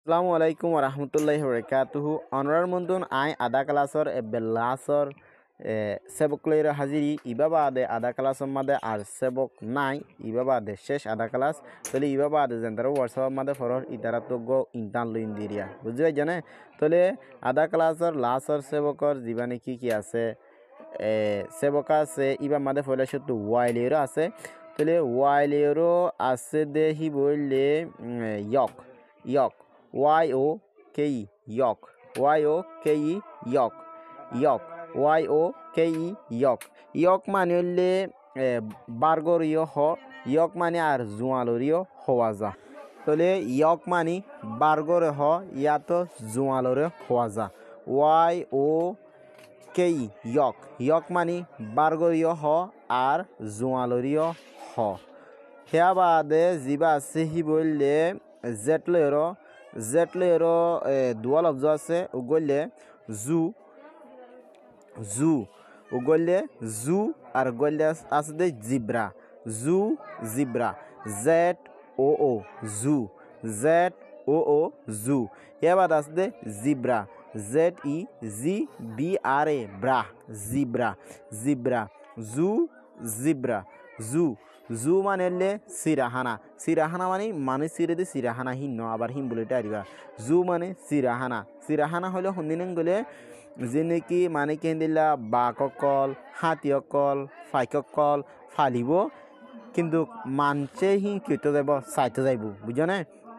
আসসালামু আলাইকুম ওরহমতুল্লাহি ওবরাকাতুহু অনরার মন্দুন আই আধা ক্লাসর বেল্লাসর সেবক হাজিরি ইবা বাদে আধা ক্লাসর মাদে আর সেবক নাই ইবা বাদে শেষ আধা ক্লাস তাহলে ইবা বাদে যেন্তার হোয়াটসঅ্যাপ মাদে ফরর ইতারা তো গো ইনতান লইন দিরিয়া বুঝতে পারছেন তাহলে আধা ক্লাসর লাসর সেবকর জীবনে কি আছে সেবক আছে ইবা মাদে ফলে শুধু ওয়াইলেরও আছে তাহলে ওয়াইলেরও আছে দেহি বললে ইয়ক ইয়ক Y-O-K-E yok Y-O-K-E yok yok Y-O-K-E yok yok মানে হলে বার্গরীয় হ yok মানে আর জোয়ালরীয় হওয়া যা তাহলে yok মানে বার্গরে হ ইয়াতো জোয়ালরে হওয়া যা Y-O-K-E yok yok মানে বার্গরীয় হ আর জোয়ালরীয় হ হেয়া বাদে জিবা আছে হি বললে জেটলেরও দুয়া লফজ আছে উগলে জু জু উগলে জু আর গলে আছে দে জিব্রা জু জিব্রা Z-O-O জু Z-O-O জু এবার আছে দে জিব্রা Z-E-Z-B-R-A ব্রা zebra zebra zoo zebra zoo zoo মানে সিরাহানা মানে সিরে দে সিরাহানা হিন্ন আবার হিম বলে আরিবা জু মানে সিরাহানা হলে সন্দিন গলে যে নাকি মানে কেন্দিলা বাককল হাতীসকল ফাইককল ফালিব কিন্তু মানছে হি কেটে যাব চাইতে যাইব বুঝনে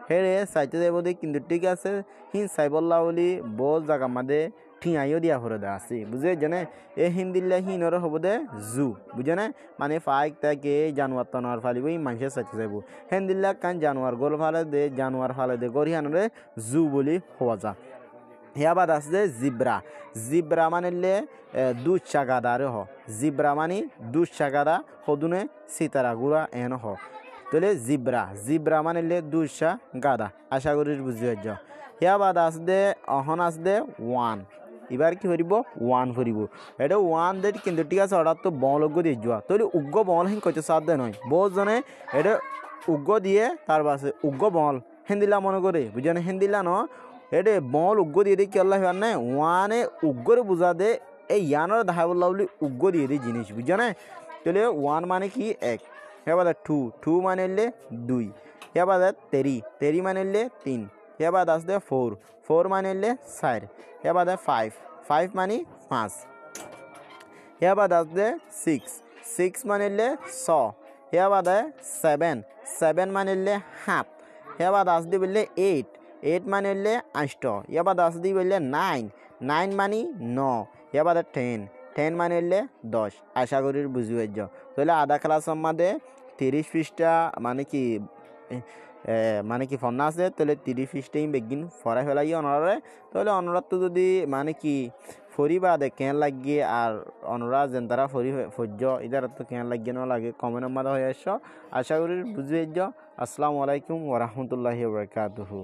হেরে চাইতে যাইব দে কিন্তু ঠিক আছে হি চাইবল্লা বলি বহু জায়গা মাদে ঠিয়াইও দিয়া হরে দে আছে বুঝে জানে এ হিন্দিল্লা হিনর হব দে জু বুঝে মানে ফাইক তাকে জানোয়ার তনোয়ার ফালিব মানুষের চাইতে যাইব হিন্দিল্লা কান জানোয়ার গোল ফালে দে জানোয়ার ফালে দে গরিহানরে জু বলি হওয়া যা হেয়াবাদ আছে যে জিব্রা মানে দুধ চাগাদারে হ জিব্রা মানে দুধ চাগাদা সদুনে সিতারা গুড়া এন হ তাহলে জিব্রা মানে দুধ চা গাদা আশা করি বুঝি পারছ হেয়াবাদ আছে দে অহন আছে দে ওয়ান এবার কি করিব ওয়ান করিব এটা ওয়ান দে কিন্তু ঠিক আছে অর্ডার তো বলজ্ঞ দিয়ে যাওয়া তাহলে উগ্র বল হিন কইতে সাধ্য নয় বহুজনে এটা উগ্র দিয়ে তার পাশে উগ্র বল হিন্দিলা মনে করে বুঝেন হিন্দিলা ন এটা বল উগ্র দিয়ে দিয়ে কি আল্লাহ নাই ওয়ানে উগ্র বুঝা দে এই ইয়ানোর দেখা বললা বলি উগ্র দিয়ে দিয়ে জিনিস বুঝেন তাহলে ওয়ান মানে কি এক হেবাদ টু মানে দুই হেবাদ তেরি মানে তিন হেবাদ আসবে ফোর মানে চার হেবাদ ফাইভ মানে পাঁচ হেবাদ আসবে সিক্স মানে ছ হেবাদ সেভেন মানে সাত হেবাদ আসবে বললে এইট মানে আষ্ট এবার আস দি বললে নাইন মানে ন এবার টেন মানে 10 আশা করি বুঝি পাইছ তাহলে আধা ক্লাস মাদে 30 পৃষ্ঠা মানে কি ফন্না আছে তাহলে 30 পৃষ্ঠাই বেগিন ফরাই ফেলাই অনরে তাহলে অনরাত তো যদি মানে কি ফরিবা দে কেন লাগিয়ে আর অনরা যেন তারা ফর্য ইদার তো কেন লাগিয়ে না লাগে কমেন্ট মাদা হয়ে আস আশা করি বুঝি পাইছ আসসালামু আলাইকুম ওয়া রাহমাতুল্লাহি ওয়া বারাকাতুহু।